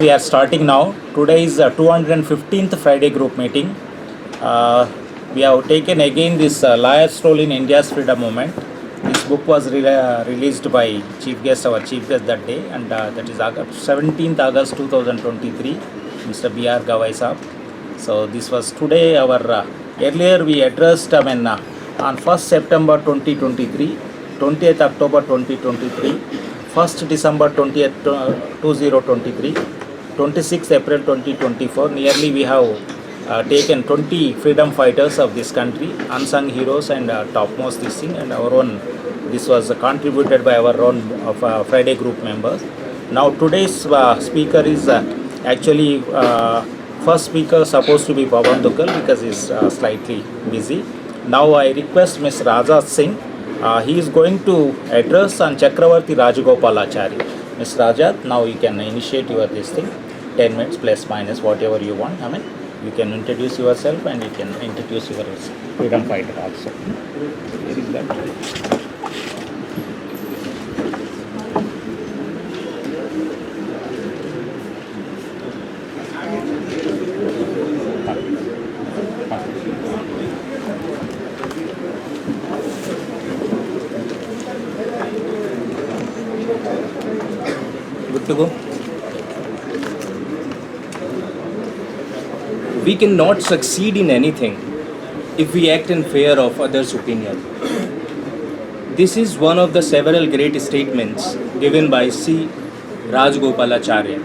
We are starting now. Today is 215th Friday group meeting. We have taken again this Liar's Role in India's Freedom Movement. This book was released by Chief Guest, our Chief Guest that day, and that is 17th August 2023, Mr. B.R. Gavai Saab. So this was today our, earlier we addressed, on 1st September 2023, 20th October 2023, 1st December 20th, 2023, 26th April 2024, nearly we have taken 20 freedom fighters of this country, unsung heroes and topmost this thing, and our own, this was contributed by our own Friday group members. Now today's speaker is actually first speaker supposed to be Pavan Duggal because he is slightly busy. Now I request Ms. Azad Singh, he is going to address on Chakravarti Rajagopalachari. Ms. Rajat, now you can initiate your this thing. 10 minutes plus minus whatever you want. I mean, you can introduce yourself and you can introduce your freedom fighter also. Where is that? Good to go. We cannot succeed in anything if we act in fear of others' opinion. This is one of the several great statements given by Sri Rajagopalachari,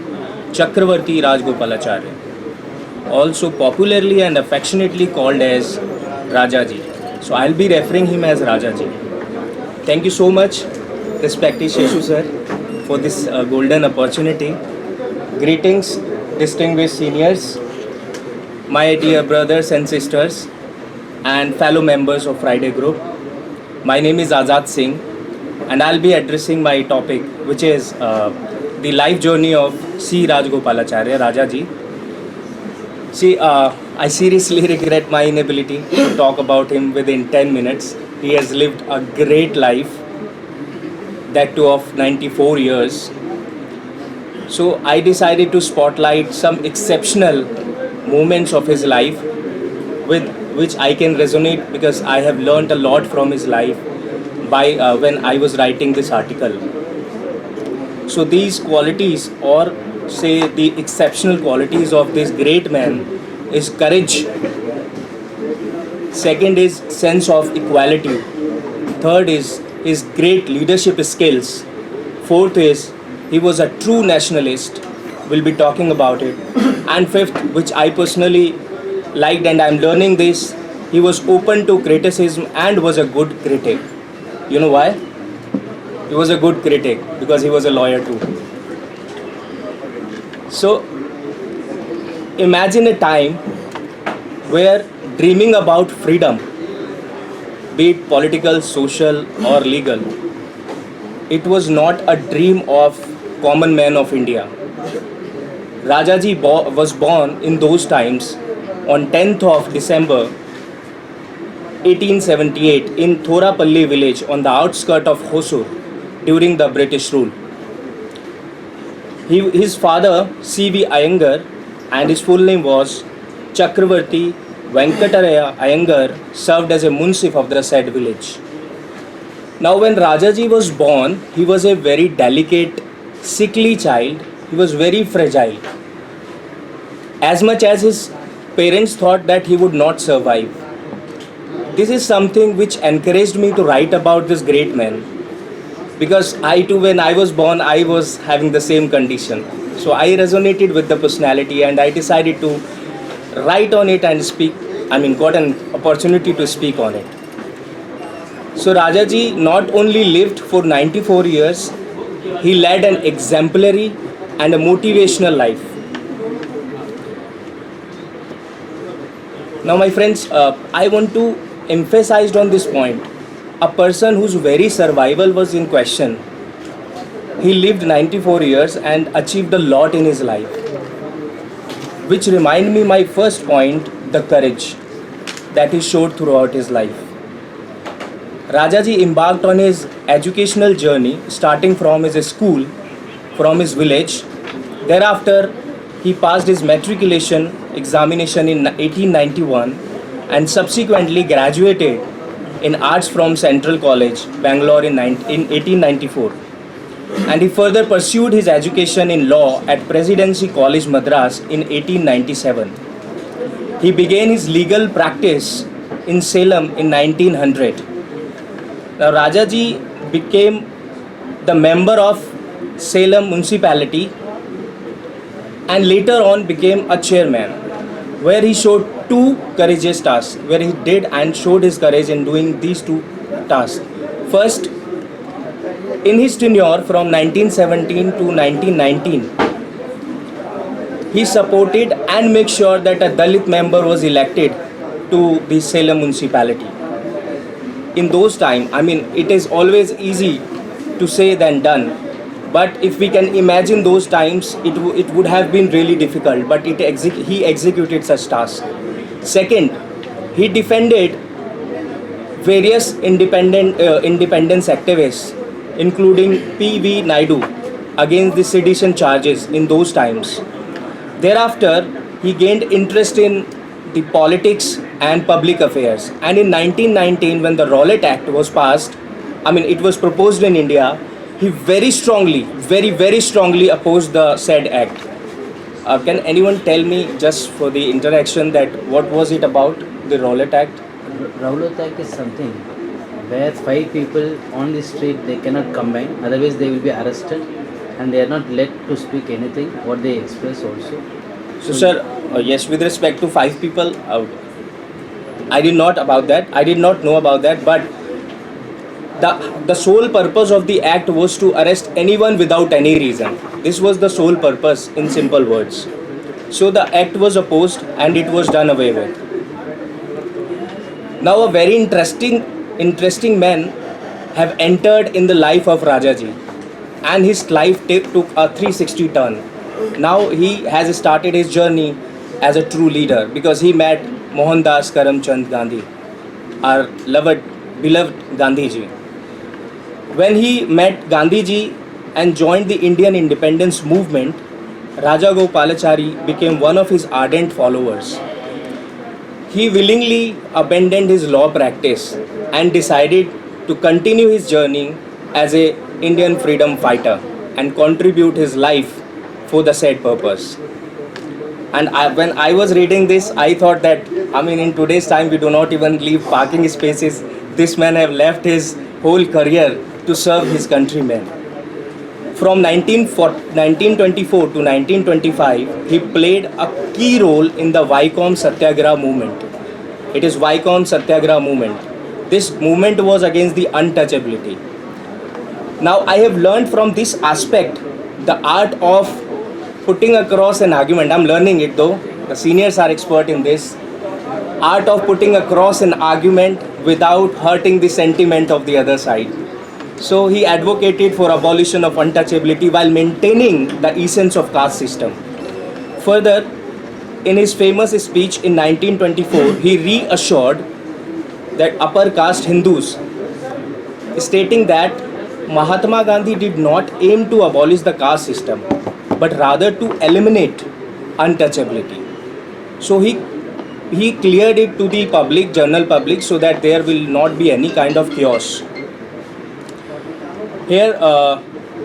Chakravarti Rajagopalachari, also popularly and affectionately called as Rajaji. So I'll be referring him as Rajaji. Thank you so much, respected Sheshu sir, for this golden opportunity. Greetings, distinguished seniors, my dear brothers and sisters and fellow members of Friday group. My name is Azad Singh and I'll be addressing my topic, which is the life journey of Sri Rajagopalachari, Rajaji. See, I seriously regret my inability to talk about him within 10 minutes. He has lived a great life, that too of 94 years. So I decided to spotlight some exceptional moments of his life with which I can resonate because I have learned a lot from his life by when I was writing this article. So these qualities, or say the exceptional qualities of this great man, is courage. Second is sense of equality. Third is his great leadership skills. Fourth is he was a true nationalist. We'll be talking about it. And fifth, which I personally liked and I'm learning this, he was open to criticism and was a good critic. You know why? He was a good critic because he was a lawyer too. So imagine a time where dreaming about freedom, be it political, social or legal, it was not a dream of common man of India. Rajaji was born in those times on 10th of December 1878 in Thorapalli village on the outskirts of Hosur during the British rule. His father C.V. Iyengar and his full name was Chakravarti Venkataraya Iyengar served as a munsif of the said village. Now when Rajaji was born, he was a very delicate, sickly child. He was very fragile. As much as his parents thought that he would not survive. This is something which encouraged me to write about this great man. Because I too, when I was born, I was having the same condition. So I resonated with the personality and I decided to write on it and got an opportunity to speak on it. So Rajaji not only lived for 94 years, he led an exemplary and a motivational life. Now my friends, I want to emphasize on this point. A person whose very survival was in question. He lived 94 years and achieved a lot in his life. Which remind me my first point, the courage that he showed throughout his life. Rajaji embarked on his educational journey starting from his school, from his village. Thereafter, he passed his matriculation examination in 1891 and subsequently graduated in arts from Central College, Bangalore in 1894. And he further pursued his education in law at Presidency College, Madras in 1897. He began his legal practice in Salem in 1900. Now Rajaji became the member of Salem municipality and later on became a chairman, where he showed two courageous tasks, where he did and showed his courage in doing these two tasks. First, in his tenure from 1917 to 1919, he supported and made sure that a Dalit member was elected to the Salem municipality. In those times, I mean, it is always easy to say than done, but if we can imagine those times, it would have been really difficult, but he executed such tasks. Second, he defended various independence activists, including P.V. Naidu, against the sedition charges in those times. Thereafter, he gained interest in the politics and public affairs. And in 1919, when the Rowlatt Act was passed, I mean, it was proposed in India, he very strongly opposed the said act. Can anyone tell me, just for the interaction, that what was it about, the Rowlatt Act? Rowlatt Act is something where 5 people on the street, they cannot combine, otherwise they will be arrested and they are not let to speak anything what they express also. So sir, yes, with respect to 5 people, I did not know about that, but the sole purpose of the act was to arrest anyone without any reason. This was the sole purpose, in simple words. So the act was opposed and it was done away with. Now a very interesting man have entered in the life of Rajaji, and his life took a 360 turn. Now he has started his journey as a true leader, because he met Mohandas Karamchand Gandhi, our beloved Gandhiji. When he met Gandhiji and joined the Indian independence movement, Rajagopalachari became one of his ardent followers. He willingly abandoned his law practice and decided to continue his journey as a Indian freedom fighter and contribute his life for the said purpose. And when I was reading this, I thought that, I mean, in today's time, we do not even leave parking spaces. This man have left his whole career to serve his countrymen. From 1924 to 1925, he played a key role in the Vaikom Satyagraha movement. It is Vaikom Satyagraha movement. This movement was against the untouchability. Now, I have learned from this aspect the art of putting across an argument. I'm learning it though. The seniors are expert in this. Art of putting across an argument without hurting the sentiment of the other side. So he advocated for abolition of untouchability while maintaining the essence of caste system. Further, in his famous speech in 1924, he reassured that upper caste Hindus, stating that Mahatma Gandhi did not aim to abolish the caste system, but rather to eliminate untouchability. So he cleared it to the public, general public, so that there will not be any kind of chaos. Here,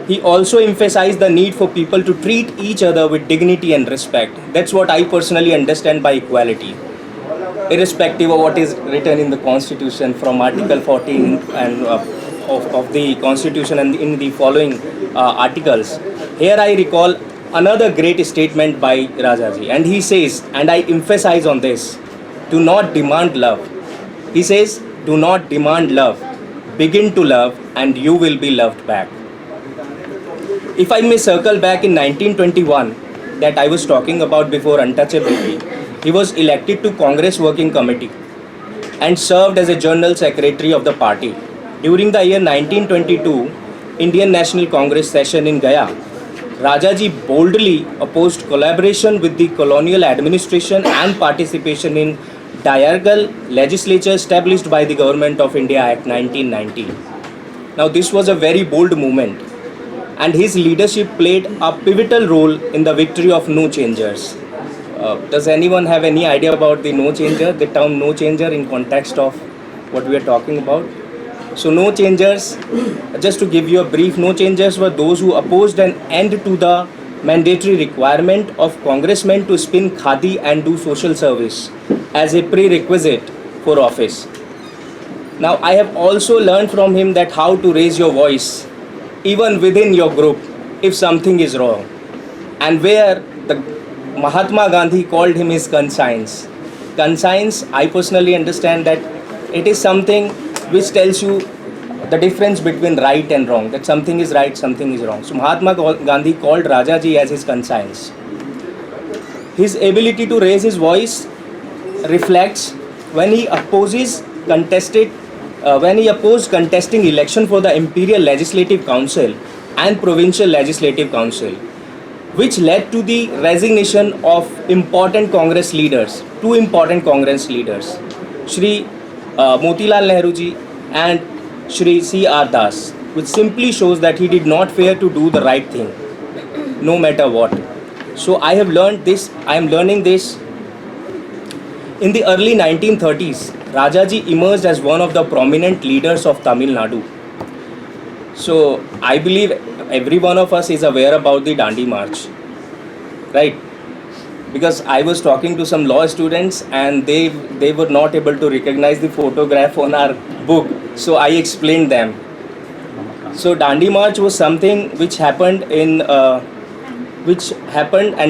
he also emphasized the need for people to treat each other with dignity and respect. That's what I personally understand by equality. Irrespective of what is written in the Constitution from Article 14 and of the Constitution and in the following articles. Here I recall another great statement by Rajaji, and he says, and I emphasize on this, do not demand love. He says, do not demand love. Begin to love and you will be loved back. If I may circle back in 1921 that I was talking about before, untouchability, he was elected to Congress Working Committee and served as a General Secretary of the party. During the year 1922, Indian National Congress session in Gaya, Rajaji boldly opposed collaboration with the colonial administration and participation in diarchal legislature established by the Government of India Act 1990. Now this was a very bold movement, and his leadership played a pivotal role in the victory of No Changers. Does anyone have any idea about the No Changer, the term No Changer in context of what we are talking about? So No Changers, just to give you a brief, No Changers were those who opposed an end to the mandatory requirement of congressmen to spin khadi and do social service as a prerequisite for office. Now I have also learned from him that how to raise your voice even within your group if something is wrong, and where the Mahatma Gandhi called him his conscience. Conscience, I personally understand that it is something which tells you the difference between right and wrong, that something is right, something is wrong. So Mahatma Gandhi called Rajaji as his conscience. His ability to raise his voice reflects when he opposed contesting election for the Imperial Legislative Council and Provincial Legislative Council, which led to the resignation of important Congress leaders, two important Congress leaders, Shri Motilal Nehru ji and Shri C.R. Das, which simply shows that he did not fear to do the right thing, no matter what. So I am learning this. In the early 1930s, Rajaji emerged as one of the prominent leaders of Tamil Nadu. So I believe every one of us is aware about the Dandi March, right? Because I was talking to some law students and they were not able to recognize the photograph on our book. So I explained them. So Dandi March was something which happened and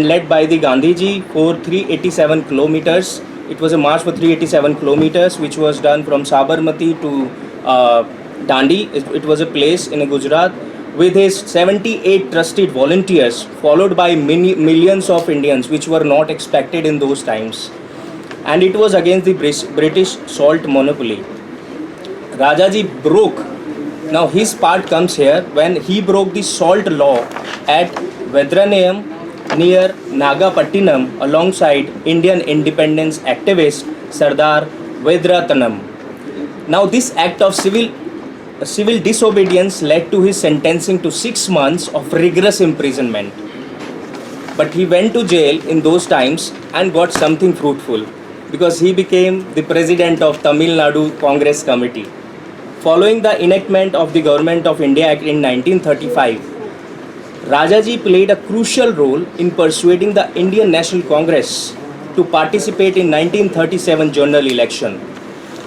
led by the Gandhiji for 387 kilometers. It was a march for 387 kilometers, which was done from Sabarmati to Dandi. It was a place in Gujarat with his 78 trusted volunteers, followed by millions of Indians, which were not expected in those times. And it was against the British salt monopoly. Rajaji broke. Now his part comes here when he broke the salt law at Vedranayam near Nagapattinam alongside Indian independence activist Sardar Vedratanam. Now this act of civil disobedience led to his sentencing to 6 months of rigorous imprisonment. But he went to jail in those times and got something fruitful because he became the president of Tamil Nadu Congress Committee. Following the enactment of the Government of India Act in 1935, Rajaji played a crucial role in persuading the Indian National Congress to participate in 1937 general election.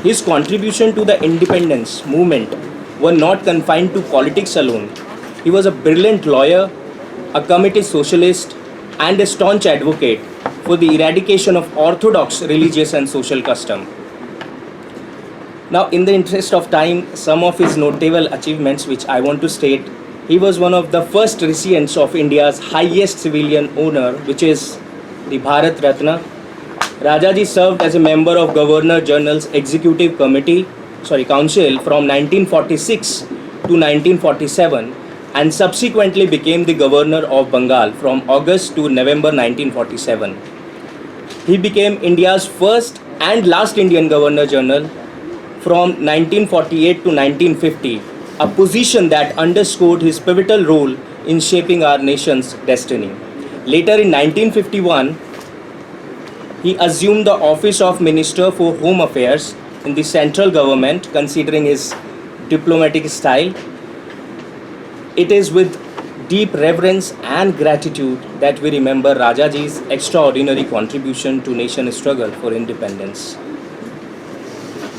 His contribution to the independence movement were not confined to politics alone. He was a brilliant lawyer, a committed socialist, and a staunch advocate for the eradication of orthodox religious and social custom. Now, in the interest of time, some of his notable achievements which I want to state. He was one of the first recipients of India's highest civilian honor, which is the Bharat Ratna. Rajaji served as a member of Governor General's Executive Council from 1946 to 1947 and subsequently became the Governor of Bengal from August to November 1947. He became India's first and last Indian Governor General from 1948 to 1950. A position that underscored his pivotal role in shaping our nation's destiny. Later in 1951, he assumed the office of Minister for Home Affairs in the central government. Considering his diplomatic style, it is with deep reverence and gratitude that we remember Rajaji's extraordinary contribution to nation's struggle for independence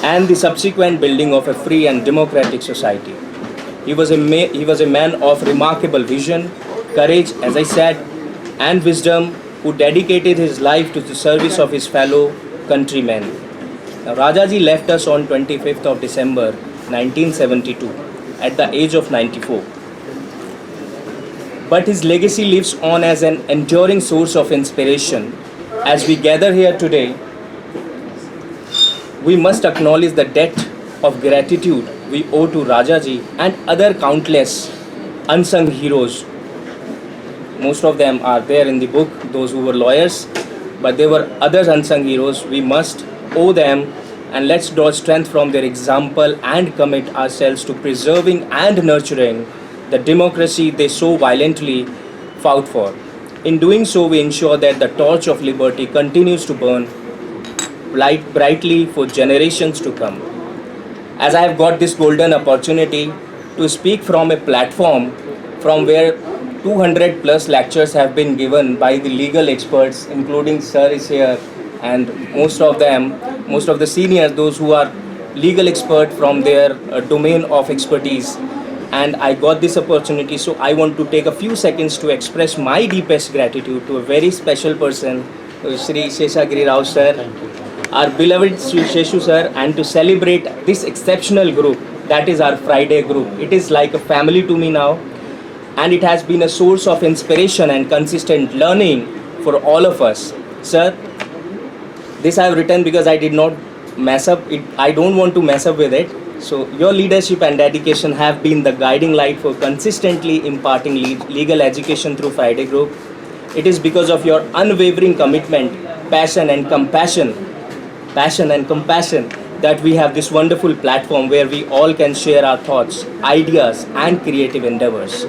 and the subsequent building of a free and democratic society. He was a man of remarkable vision, courage, as I said, and wisdom, who dedicated his life to the service of his fellow countrymen. Now, Rajaji left us on 25th of December 1972 at the age of 94. But his legacy lives on as an enduring source of inspiration. As we gather here today, we must acknowledge the debt of gratitude we owe to Rajaji and other countless unsung heroes. Most of them are there in the book, those who were lawyers, but there were other unsung heroes. We must owe them, and let's draw strength from their example and commit ourselves to preserving and nurturing the democracy they so violently fought for. In doing so, we ensure that the torch of liberty continues to burn brightly for generations to come. As I have got this golden opportunity to speak from a platform from where 200 plus lectures have been given by the legal experts, including Sir is here, and most of the seniors, those who are legal expert from their domain of expertise. And I got this opportunity, so I want to take a few seconds to express my deepest gratitude to a very special person, Shri Sheshagiri Rao sir, our beloved Shri Sheshu sir, and to celebrate this exceptional group, that is our Friday group. It is like a family to me now, and it has been a source of inspiration and consistent learning for all of us. Sir, this I have written because I did not mess up it. I don't want to mess up with it. So your leadership and dedication have been the guiding light for consistently imparting legal education through Friday group. It is because of your unwavering commitment, passion and compassion that we have this wonderful platform where we all can share our thoughts, ideas and creative endeavors.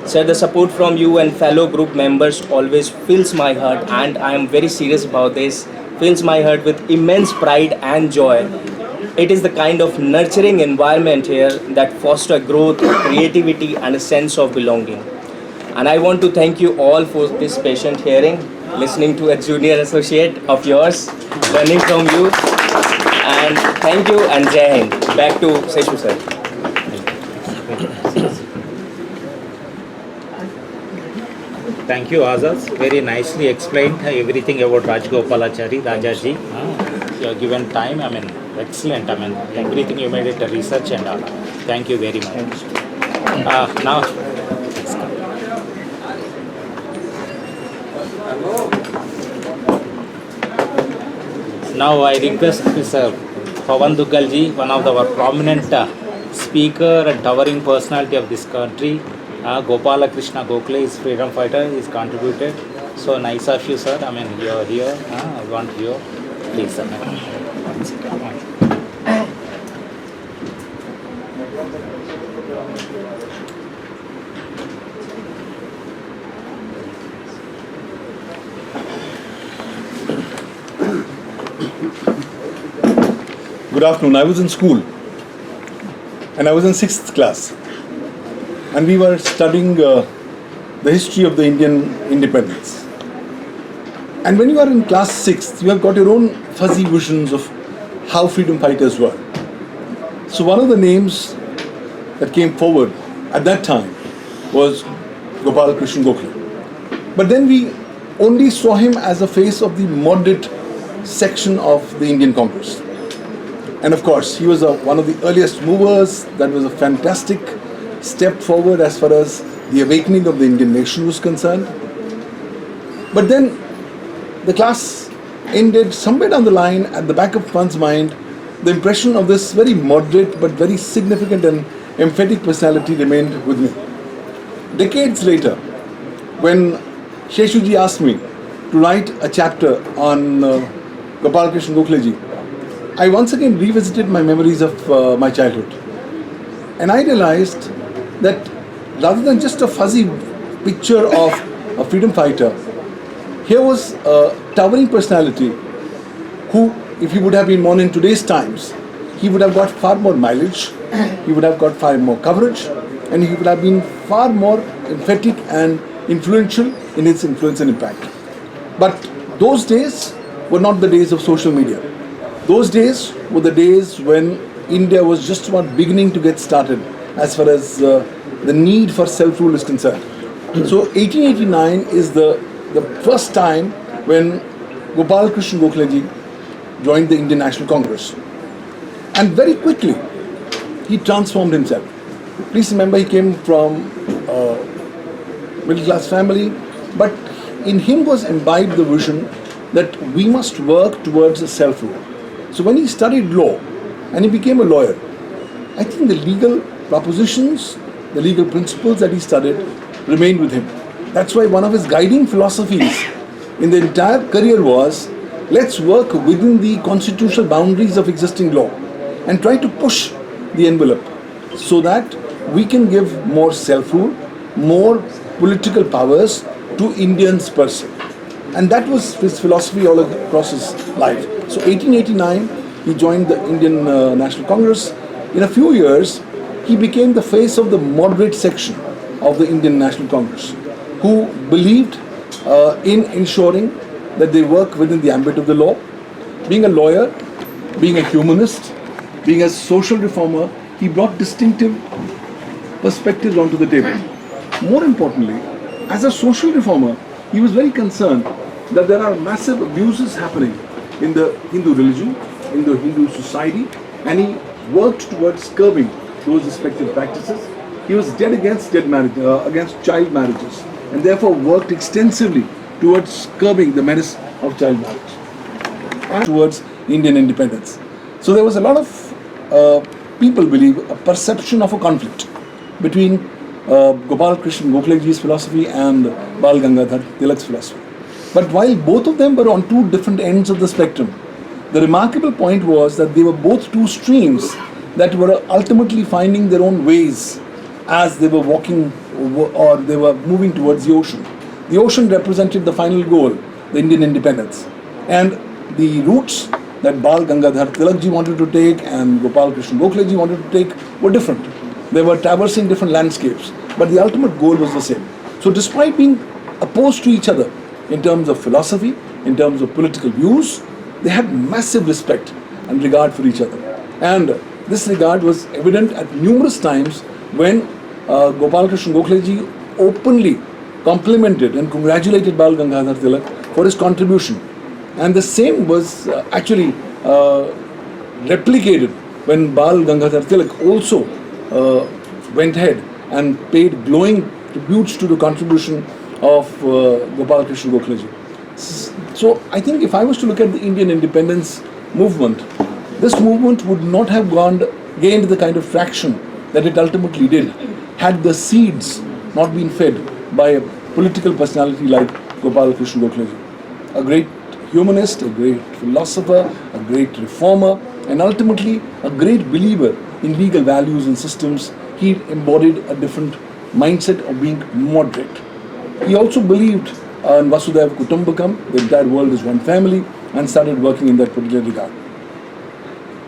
Sir, the support from you and fellow group members always fills my heart, and I am very serious about this, fills my heart with immense pride and joy. It is the kind of nurturing environment here that fosters growth, creativity and a sense of belonging. And I want to thank you all for this patient hearing, listening to a junior associate of yours, learning from you. And thank you and Jai Hind. Back to Seshu sir. Thank you, Azad. Very nicely explained everything about Rajagopalachari, Rajaji. You have given time, excellent. Everything you made it a research and all. Thank you very much. Now, I request Mr. Pavan Duggal ji, one of our prominent speaker and towering personality of this country. Krishna Gokhale is freedom fighter, is contributed. So nice of you, sir. You are here. I want you. Please, sir. Good afternoon. I was in school and I was in 6th class and we were studying the history of the Indian independence. And when you are in class 6th, you have got your own fuzzy visions of how freedom fighters were. So one of the names that came forward at that time was Gopal Krishna Gokhale. But then we only saw him as a face of the moderate section of the Indian Congress. And of course, he was one of the earliest movers. That was a fantastic step forward as far as the awakening of the Indian nation was concerned. But then the class ended somewhere down the line. At the back of one's mind, the impression of this very moderate but very significant and emphatic personality remained with me. Decades later, when Sheshuji asked me to write a chapter on Gopal Krishna Gokhale ji, I once again revisited my memories of my childhood. And I realized that rather than just a fuzzy picture of a freedom fighter, here was a towering personality who, if he would have been born in today's times, he would have got far more mileage, he would have got far more coverage, and he would have been far more emphatic and influential in his influence and impact. But those days were not the days of social media. Those days were the days when India was just about beginning to get started as far as the need for self-rule is concerned. So 1889 is the first time when Gopal Krishna Gokhale ji joined the Indian National Congress. And very quickly, he transformed himself. Please remember, he came from a middle-class family, but in him was imbibed the vision that we must work towards a self-rule. So when he studied law and he became a lawyer, I think the legal propositions, the legal principles that he studied remained with him. That's why one of his guiding philosophies in the entire career was, let's work within the constitutional boundaries of existing law and try to push the envelope so that we can give more self-rule, more political powers to Indians per se. And that was his philosophy all across his life. So 1889, he joined the Indian National Congress. In a few years, he became the face of the moderate section of the Indian National Congress, who believed in ensuring that they work within the ambit of the law. Being a lawyer, being a humanist, being a social reformer, he brought distinctive perspectives onto the table. More importantly, as a social reformer, he was very concerned that there are massive abuses happening in the Hindu religion, in the Hindu society, and he worked towards curbing those respective practices. He was dead against against child marriages, and therefore worked extensively towards curbing the menace of child marriage and towards Indian independence. So there was a lot of people believe a perception of a conflict between Gopal Krishna Gokhaleji's philosophy and Bal Gangadhar Tilak's philosophy. But while both of them were on two different ends of the spectrum, the remarkable point was that they were both two streams that were ultimately finding their own ways as they were walking or they were moving towards the ocean. The ocean represented the final goal, the Indian independence. And the routes that Bal Gangadhar Tilakji wanted to take and Gopal Krishna Gokhaleji wanted to take were different. They were traversing different landscapes, but the ultimate goal was the same. So despite being opposed to each other in terms of philosophy, in terms of political views, they had massive respect and regard for each other. And this regard was evident at numerous times when Gopal Krishna Gokhaleji openly complimented and congratulated Bal Gangadhar Tilak for his contribution. And the same was actually replicated when Bal Gangadhar Tilak also went ahead and paid glowing tributes to the contribution of Gopal Krishna Gokhaleji. So I think if I was to look at the Indian independence movement, this movement would not have gained the kind of traction that it ultimately did had the seeds not been fed by a political personality like Gopal Krishna Gokhaleji. A great humanist, a great philosopher, a great reformer, and ultimately a great believer in legal values and systems. He embodied a different mindset of being moderate. He also believed in Vasudhaiva Kutumbakam, the entire world is one family, and started working in that particular regard.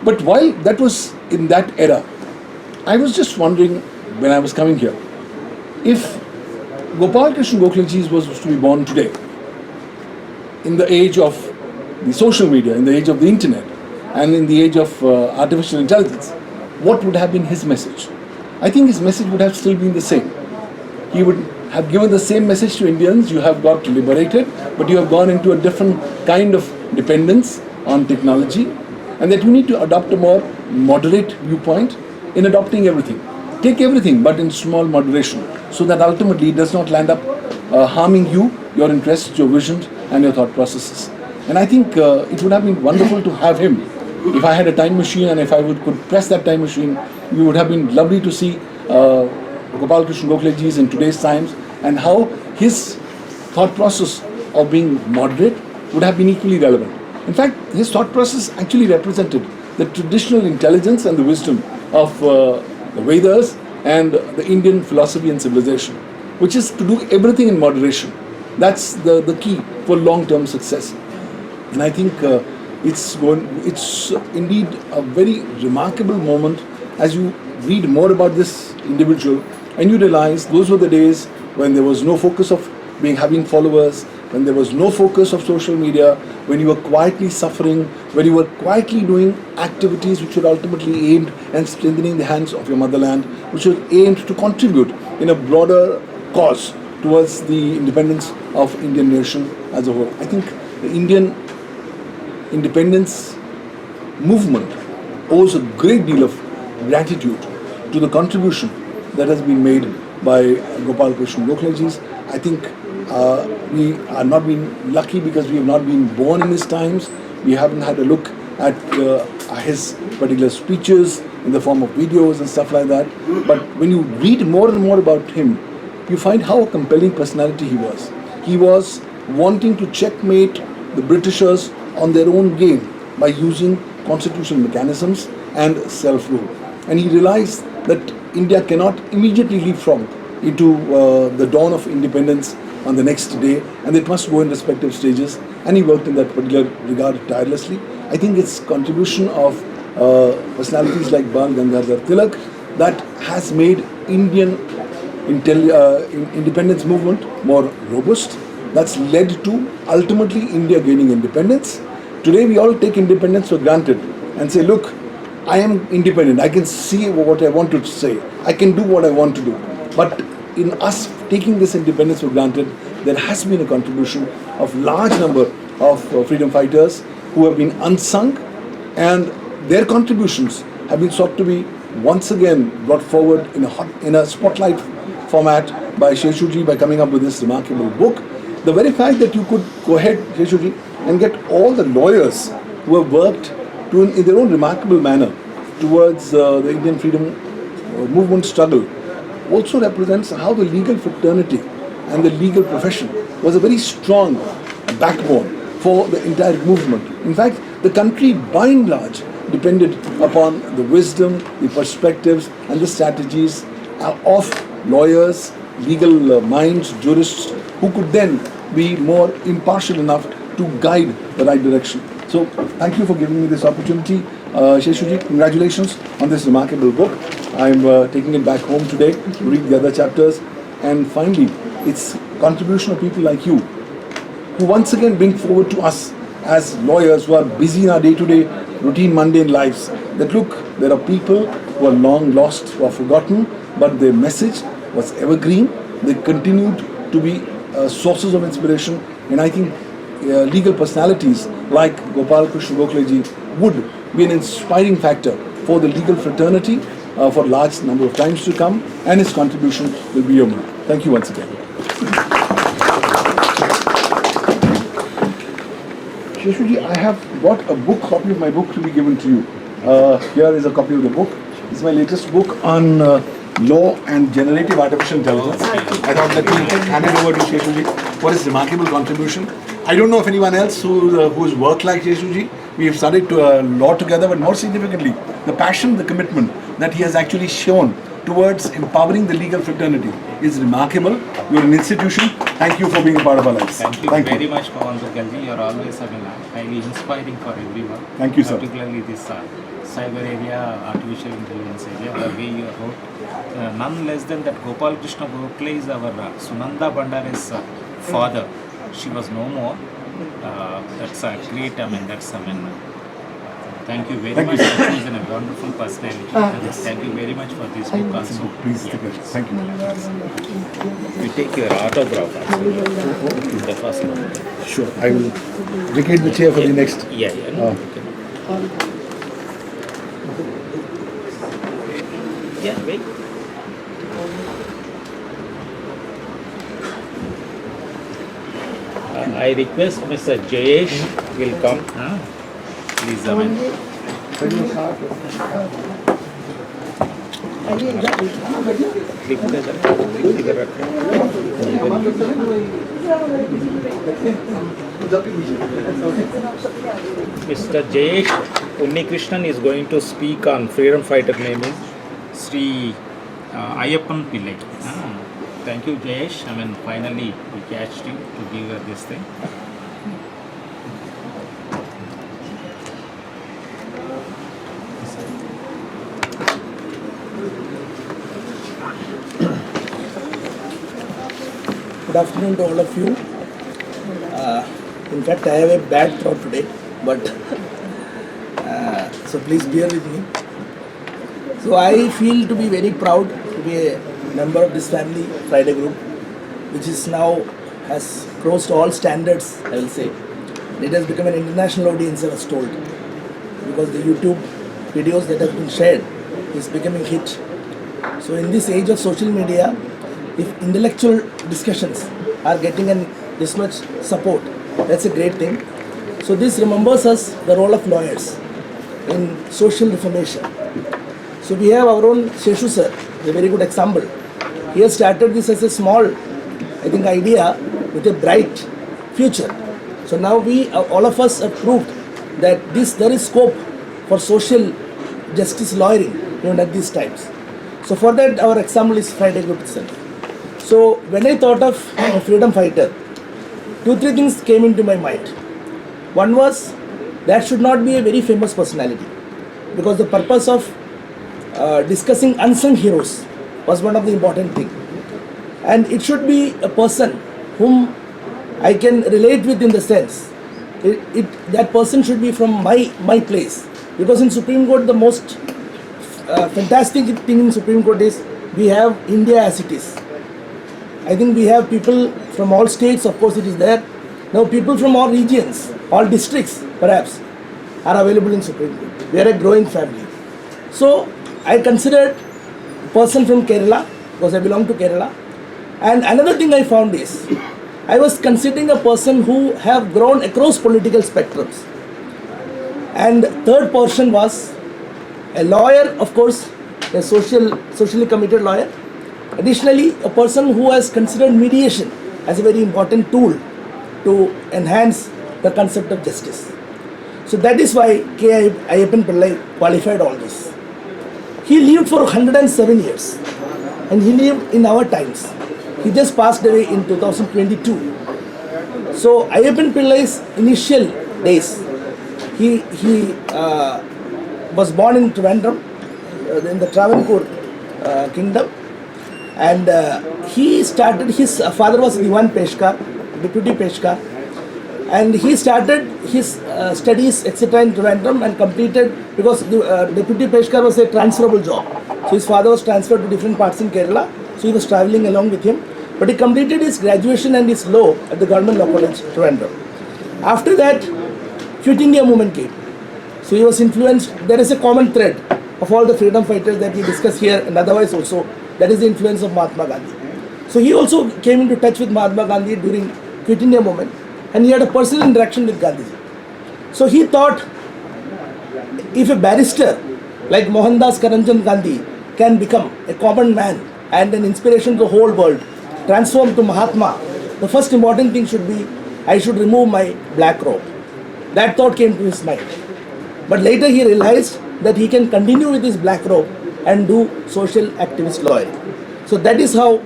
But while that was in that era, I was just wondering when I was coming here, if Gopal Krishna Gokhaleji was to be born today, in the age of the social media, in the age of the internet, and in the age of artificial intelligence, what would have been his message? I think his message would have still been the same. He would have given the same message to Indians: you have got liberated, but you have gone into a different kind of dependence on technology, and that you need to adopt a more moderate viewpoint in adopting everything. Take everything, but in small moderation, so that ultimately it does not land up harming you, your interests, your visions, and your thought processes. And I think it would have been wonderful to have him. If I had a time machine and if I could press that time machine, it would have been lovely to see Gopal Krishna Gokhaleji's in today's times, and how his thought process of being moderate would have been equally relevant. In fact, his thought process actually represented the traditional intelligence and the wisdom of the Vedas and the Indian philosophy and civilization, which is to do everything in moderation. That's the key for long-term success. And I think it's indeed a very remarkable moment as you read more about this individual and you realize those were the days when there was no focus of having followers, when there was no focus of social media, when you were quietly suffering, when you were quietly doing activities which were ultimately aimed at strengthening the hands of your motherland, which were aimed to contribute in a broader cause towards the independence of Indian nation as a whole. I think the Indian independence movement owes a great deal of gratitude to the contribution that has been made by Gopal Krishna Gokhaleji. I think we are not being lucky because we have not been born in his times. We haven't had a look at his particular speeches in the form of videos and stuff like that. But when you read more and more about him, you find how a compelling personality he was. He was wanting to checkmate the Britishers on their own game by using constitutional mechanisms and self-rule. And he realized that India cannot immediately leapfrog into the dawn of independence on the next day, and it must go in respective stages. And he worked in that particular regard tirelessly. I think its contribution of personalities like Bal Gangadhar Tilak that has made Indian independence movement more robust. That's led to ultimately India gaining independence. Today we all take independence for granted and say, look, I am independent. I can see what I want to say. I can do what I want to do. But in us taking this independence for granted, there has been a contribution of large number of freedom fighters who have been unsung, and their contributions have been sought to be once again brought forward in a spotlight format by Sheshuji by coming up with this remarkable book. The very fact that you could go ahead, Sheshuji, and get all the lawyers who have worked in their own remarkable manner towards the Indian freedom movement struggle also represents how the legal fraternity and the legal profession was a very strong backbone for the entire movement. In fact, the country by and large depended upon the wisdom, the perspectives and the strategies of lawyers, legal minds, jurists who could then be more impartial enough to guide the right direction. So thank you for giving me this opportunity. Sheshuji, congratulations on this remarkable book. I'm taking it back home today to read the other chapters, and finally it's contribution of people like you who once again bring forward to us as lawyers who are busy in our day-to-day routine mundane lives that look, there are people who are long lost, who are forgotten, but their message was evergreen. They continued to be sources of inspiration, and I think legal personalities like Gopal, Krishna, Gokhale ji would be an inspiring factor for the legal fraternity for a large number of times to come, and his contribution will be your mark. Thank you once again. Sheshuji, I have bought a copy of my book to be given to you. Here is a copy of the book. It's my latest book on law and generative artificial intelligence. I thought let me hand it over to Sheshuji for his remarkable contribution. I don't know of anyone else who's worked like Sheshuji. We have studied law together, but more significantly, the passion, the commitment that he has actually shown towards empowering the legal fraternity is remarkable. You're an institution. Thank you for being a part of our lives. Thank you very much, Pavan Duggal. You're always highly inspiring for everyone. Thank you, sir. Particularly this cyber area, artificial intelligence area, the way you wrote. None less than that Gopal Krishna Gokhale is our Sunanda Bandare's father. She was no more. That's a great, thank you very much. She's a wonderful personality. Thank you very much for this book also. Please, thank you. We take your autograph also. The first one. Sure, I will vacate the chair for the next. Yeah. Yeah, wait. I request Mr. Jayesh will come. Please, Mr. Jayesh, UnniKrishnan is going to speak on freedom fighter name is Shri K.Ayyappan Pillai. Thank you, Jayesh. Finally we catched you to give her this thing. Good afternoon to all of you. In fact, I have a bad throat today, but so please bear with me. So I feel to be very proud to be a member of this family Friday group, which is now has crossed all standards, I will say. It has become an international audience, I was told, because the YouTube videos that have been shared is becoming hit. So in this age of social media, if intellectual discussions are getting this much support, that's a great thing. So this remembers us the role of lawyers in social reformation. So we have our own Sheshu sir, a very good example. He has started this as a small, idea with a bright future. So now all of us have proved that there is scope for social justice lawyering even at these times. So for that, our example is Friday group itself. So when I thought of a freedom fighter, 2-3 things came into my mind. One was that should not be a very famous personality, because the purpose of discussing unsung heroes was one of the important things. And it should be a person whom I can relate with, in the sense, that person should be from my place. Because in Supreme Court, the most fantastic thing in Supreme Court is we have India as it is. I think we have people from all states, of course it is there. Now people from all regions, all districts perhaps, are available in Supreme Court. We are a growing family. So I considered a person from Kerala, because I belong to Kerala. And another thing I found is, I was considering a person who have grown across political spectrums. And third person was a lawyer, of course, a socially committed lawyer. Additionally, a person who has considered mediation as a very important tool to enhance the concept of justice. So that is why K.Ayyappan Pillai qualified all this. He lived for 107 years, and he lived in our times. He just passed away in 2022. So Ayyappan Pillai's initial days, he was born in Trivandrum, in the Travancore kingdom, and he started, his father was Diwan Peshkar, deputy Peshkar, and he started his studies etc. in Trivandrum and completed, because the deputy Peshkar was a transferable job. So his father was transferred to different parts in Kerala, so he was travelling along with him. But he completed his graduation and his law at the Government Law College, Trivandrum. After that, Quit India movement came. So he was influenced. There is a common thread of all the freedom fighters that we discuss here and otherwise also. That is the influence of Mahatma Gandhi. So he also came into touch with Mahatma Gandhi during Quit India movement, and he had a personal interaction with Gandhiji. So he thought, if a barrister like Mohandas Karamchand Gandhi can become a common man and an inspiration to the whole world, transformed to Mahatma, the first important thing should be, I should remove my black robe. That thought came to his mind. But later he realized that he can continue with his black robe and do social activist loyalty. So that is how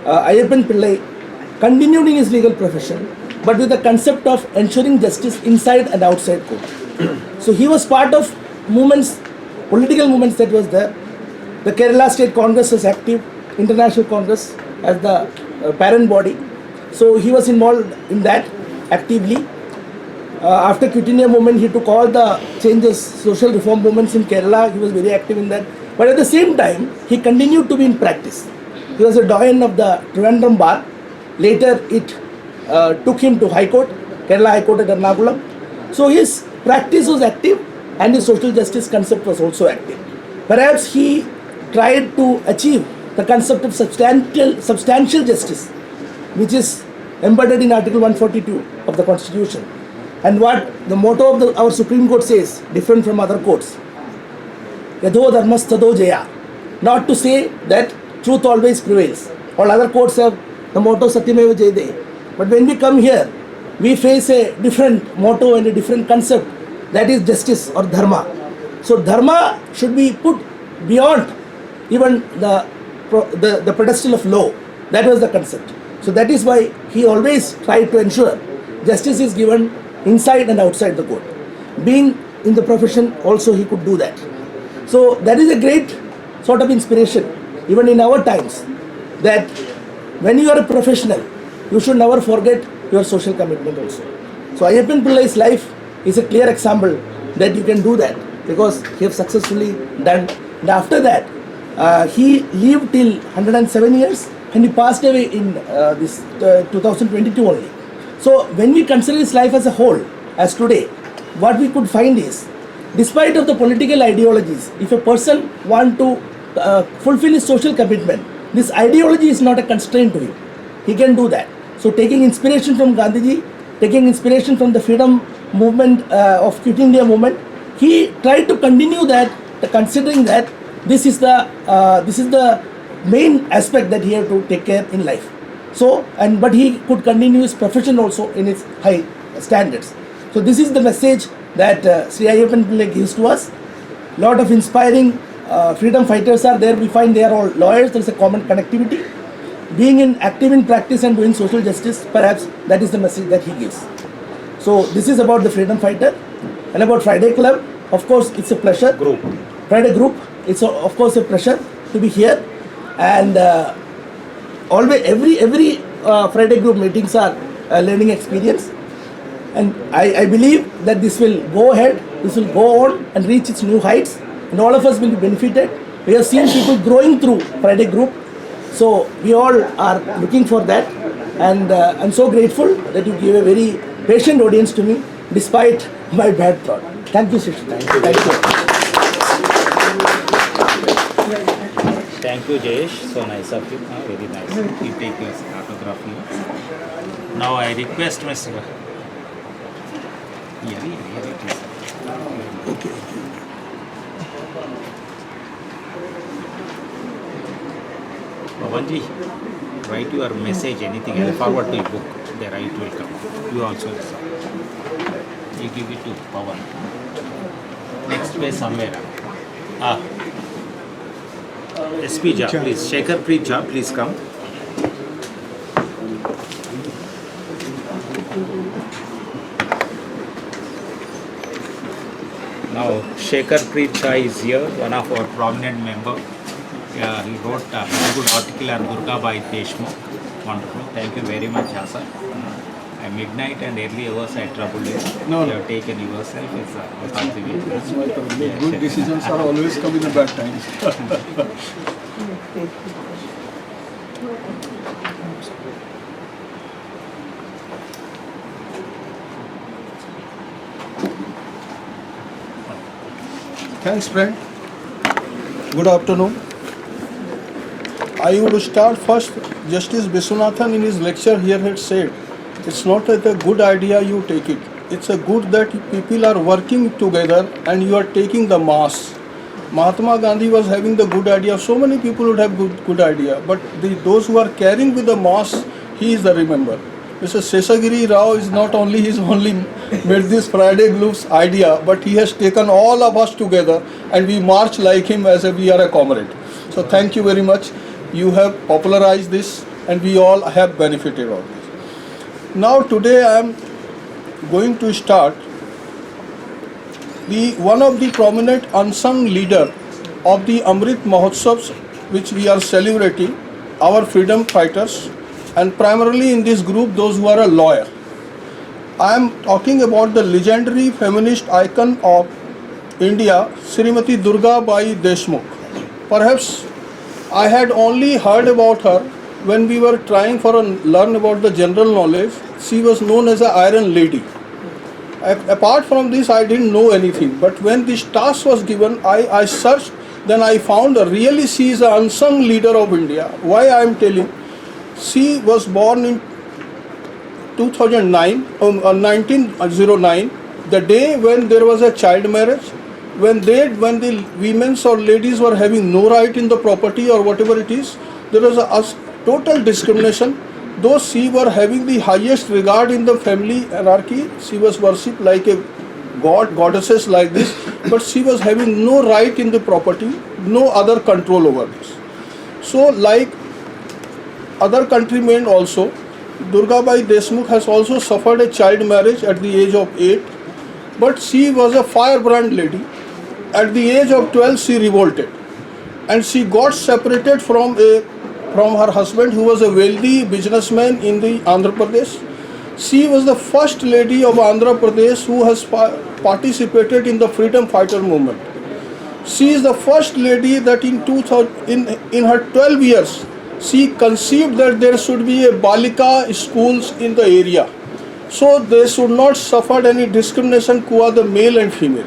Ayyappan Pillai continued in his legal profession, but with the concept of ensuring justice inside and outside court. So he was part of movements, political movements that was there. The Kerala State Congress was active, International Congress as the parent body. So he was involved in that actively. After Quit India movement, he took all the changes, social reform movements in Kerala. He was very active in that. But at the same time, he continued to be in practice. He was a doyen of the Trivandrum bar. Later, it took him to High Court, Kerala High Court at Ernakulam. So his practice was active and his social justice concept was also active. Perhaps he tried to achieve the concept of substantial justice, which is embedded in Article 142 of the Constitution. And what the motto of our Supreme Court says, different from other courts, Yadho Dharmas Tadho Jaya. Not to say that truth always prevails. All other courts have the motto Satyameva Jayade. But when we come here, we face a different motto and a different concept, that is justice or dharma. So dharma should be put beyond even the pedestal of law. That was the concept. So that is why he always tried to ensure justice is given inside and outside the court. Being in the profession also he could do that. So that is a great sort of inspiration even in our times, that when you are a professional, you should never forget your social commitment also. So Ayyappan Pillai's life is a clear example that you can do that, because he has successfully done. And after that, he lived till 107 years and he passed away in 2022 only. So when we consider his life as a whole, as today, what we could find is, despite of the political ideologies, if a person want to fulfill his social commitment, this ideology is not a constraint to him. He can do that. So taking inspiration from Gandhiji, taking inspiration from the freedom movement of Quit India movement, he tried to continue that, considering that this is the main aspect that he had to take care in life. So, but he could continue his profession also in its high standards. So this is the message that Sri Ayyappan Pillai gives to us. Lot of inspiring freedom fighters are there, we find they are all lawyers, there is a common connectivity. Being active in practice and doing social justice, perhaps that is the message that he gives. So this is about the freedom fighter. And about Friday Club, of course it's a pleasure. Friday group, it's of course a pleasure to be here. And always every Friday group meetings are a learning experience. And I believe that this will go ahead, this will go on and reach its new heights. And all of us will be benefited. We have seen people growing through Friday group. So we all are looking for that. And I'm so grateful that you gave a very patient audience to me despite my bad throat. Thank you, Shri. Thank you. Thank you, Jayesh. So nice of you. Very nice. You take your autograph here. Now I request Mr. Here it is. Okay. Pavanji, write your message, anything. I'll forward to your book. There it will come. You also listen. You give it to Pavan. Next page somewhere. SP Ja, please. Shekhar, Prit Ja, please come. Now, Shekhar Prit Ja is here, one of our prominent member. He wrote a very good article on Durgabhai Deshmukh. Wonderful. Thank you very much, Azad. At midnight and early hours I troubled you. No, You no. have taken yourself as out of the way. That's why the good decisions are always come in the bad times. Thanks, friend. Good afternoon. I would start first. Justice Viswanathan in his lecture here had said, it's not a good idea you take it. It's a good that people are working together and you are taking the mass. Mahatma Gandhi was having the good idea. So many people would have good idea. But those who are carrying with the mass, he is the remember. Mr. Sheshagiri Rao is not only, he's only made this Friday Blues idea, but he has taken all of us together and we march like him as if we are a comrade. So thank you very much. You have popularized this and we all have benefited of this. Now today I am going to start one of the prominent unsung leader of the Amrit Mahotsavs which we are celebrating, our freedom fighters, and primarily in this group those who are a lawyer. I am talking about the legendary feminist icon of India, Srimati Durgabhai Deshmukh. Perhaps I had only heard about her when we were trying for learn about the general knowledge. She was known as an Iron Lady. Apart from this, I didn't know anything. But when this task was given, I searched. Then I found really she is an unsung leader of India. Why I am telling? She was born in 1909, the day when there was a child marriage, when the women or ladies were having no right in the property or whatever it is, there was a total discrimination. Though she were having the highest regard in the family hierarchy, she was worshipped like a goddesses like this, but she was having no right in the property, no other control over this. So like other countrymen also, Durgabhai Deshmukh has also suffered a child marriage at the age of 8, but she was a firebrand lady. At the age of 12 she revolted and she got separated from her husband who was a wealthy businessman in the Andhra Pradesh. She was the first lady of Andhra Pradesh who has participated in the freedom fighter movement. She is the first lady that in her 12 years she conceived that there should be a Balika schools in the area, so they should not suffer any discrimination toward the male and female.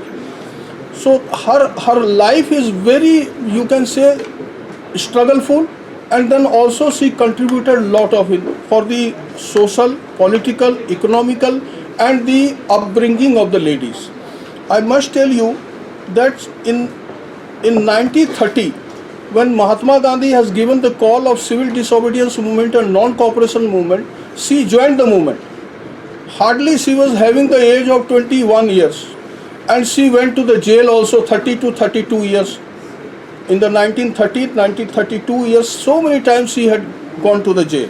So her life is very, you can say, struggleful, and then also she contributed a lot of it for the social, political, economical and the upbringing of the ladies. I must tell you that in 1930, when Mahatma Gandhi has given the call of civil disobedience movement and non-cooperation movement, she joined the movement. Hardly she was having the age of 21 years and she went to the jail also 30 to 32 years. in the 1930, 1932 years, so many times she had gone to the jail.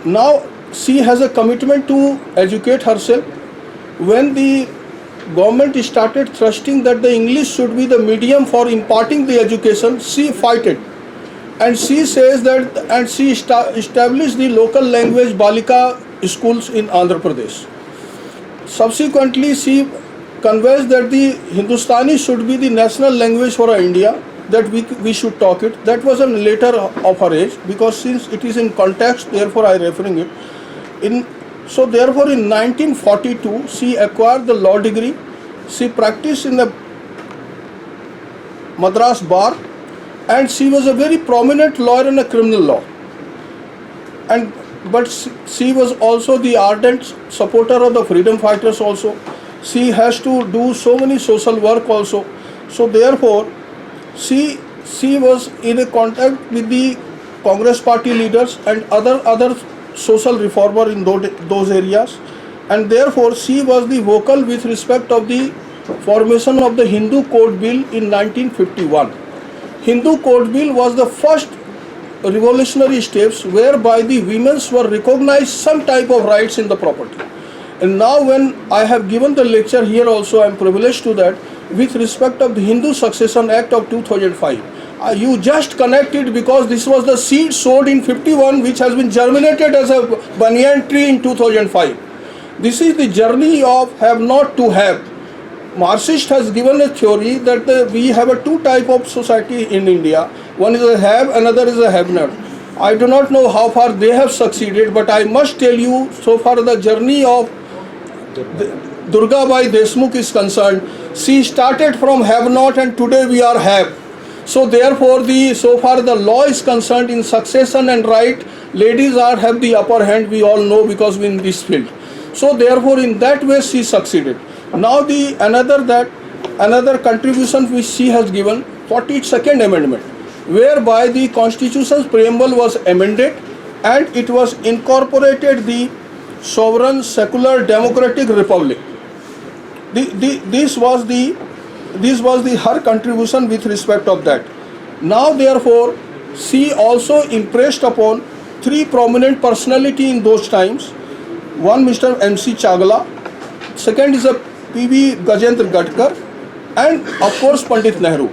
Now she has a commitment to educate herself. When the government started thrusting that the English should be the medium for imparting the education, she fought it. And she says that, and she established the local language Balika schools in Andhra Pradesh. Subsequently, she conveys that the Hindustani should be the national language for India, that we should talk it. That was a later of her age, because since it is in context, therefore I referring it. So therefore in 1942, she acquired the law degree. She practiced in the Madras bar, and she was a very prominent lawyer in a criminal law. But she was also the ardent supporter of the freedom fighters also. She has to do so many social work also. So therefore, she was in a contact with the Congress party leaders and other social reformer in those areas. And therefore, she was the vocal with respect of the formation of the Hindu Code Bill in 1951. Hindu Code Bill was the first revolutionary steps whereby the women were recognized some type of rights in the property. And now when I have given the lecture here also, I am privileged to that with respect of the Hindu Succession Act of 2005. You just connected because this was the seed sowed in 51 which has been germinated as a banyan tree in 2005. This is the journey of have not to have. Marxist has given a theory that we have a two type of society in India. One is a have, another is a have not. I do not know how far they have succeeded, but I must tell you, so far the journey of Durgabhai Deshmukh is concerned, she started from have not and today we are have. So therefore, so far the law is concerned in succession and right, ladies have the upper hand, we all know because we in this field. So therefore, in that way she succeeded. Now another contribution which she has given, 42nd Amendment, whereby the Constitution's preamble was amended and it was incorporated the sovereign secular democratic republic. This was her contribution with respect of that. Now therefore, she also impressed upon three prominent personality in those times. One, Mr. M.C. Chagla, second is a P.V. Gajendra Gadkar, and of course Pandit Nehru.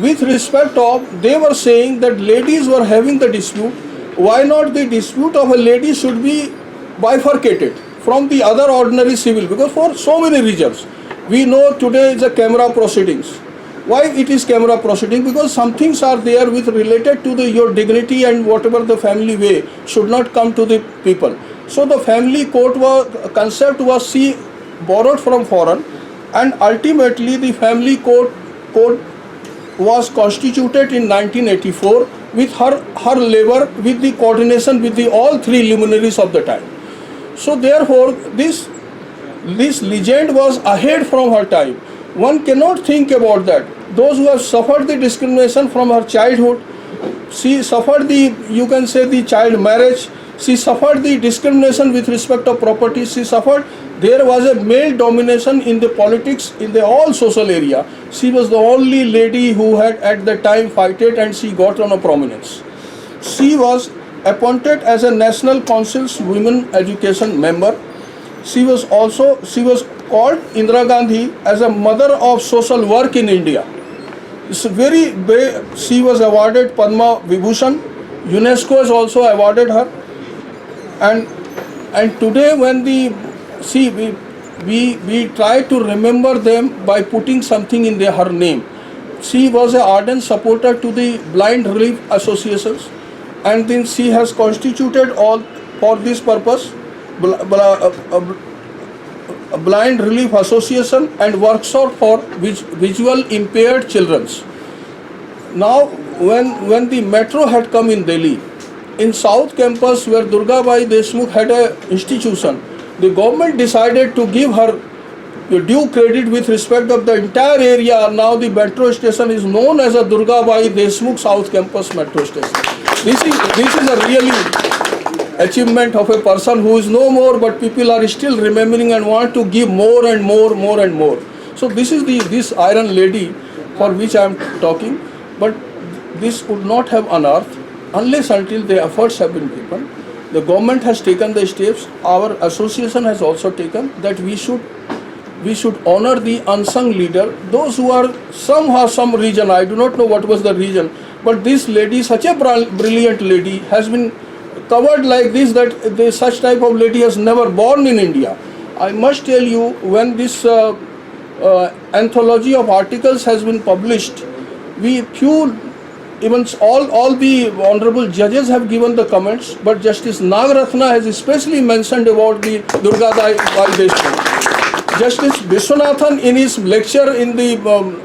With respect of, they were saying that ladies were having the dispute. Why not the dispute of a lady should be bifurcated from the other ordinary civil? Because for so many reasons. We know today is a camera proceedings. Why it is camera proceeding? Because some things are there with related to your dignity and whatever the family way should not come to the people. So the family court concept was she borrowed from foreign, and ultimately the family court was constituted in 1984 with her labor with the coordination with the all three luminaries of the time. So therefore this legend was ahead from her time. One cannot think about that. Those who have suffered the discrimination from her childhood, she suffered you can say the child marriage, she suffered the discrimination with respect of property, she suffered, there was a male domination in the politics in the all social area. She was the only lady who had at the time fighted and she got on a prominence. She was appointed as a National Council's Women Education member. She was called Indira Gandhi as a mother of social work in India. It's she was awarded Padma Vibhushan. UNESCO has also awarded her. And today when we try to remember them by putting something in her name. She was an ardent supporter to the Blind Relief Associations, and then she has constituted all for this purpose a Blind Relief Association and workshop for visual impaired children. Now when the metro had come in Delhi, in South Campus where Durgabhai Deshmukh had an institution, the government decided to give her due credit with respect of the entire area. Now the metro station is known as a Durgabhai Deshmukh South Campus metro station. This is a really achievement of a person who is no more, but people are still remembering and want to give more and more and more. So this is this iron lady for which I am talking. but this would not have unearthed unless until the efforts have been given. The government has taken the steps, our association has also taken, that we should honor the unsung leader, those who are somehow, some region, I do not know what was the region, but this lady, such a brilliant lady, has been covered like this, that such type of lady has never born in India. I must tell you, when this anthology of articles has been published, even all the honorable judges have given the comments, but Justice Nagaratna has especially mentioned about the Durgabhai Deshmukh. Justice Viswanathan in his lecture in the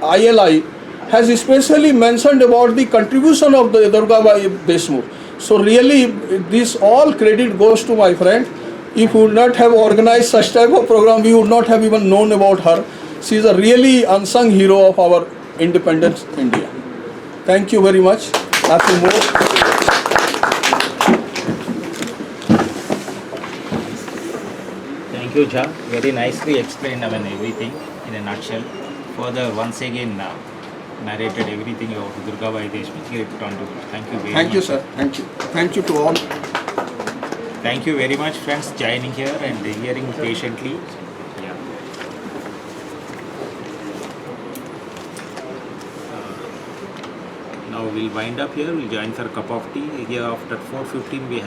ILI has especially mentioned about the contribution of the Durgabhai Deshmukh. So really, this all credit goes to my friend. If we would not have organized such type of program, we would not have even known about her. She is a really unsung hero of our independence, India. Thank you very much. Nothing more. Thank you, Jha. Very nicely explained everything in a nutshell. Further, once again, narrated everything about Durgabhai Deshmukh. Here it on to. Thank you very much. Thank you, sir. Thank you. Thank you to all. Thank you very much, friends, joining here and hearing patiently. Yeah. Now we'll wind up here. We'll join for a cup of tea. Here after 4:15 we have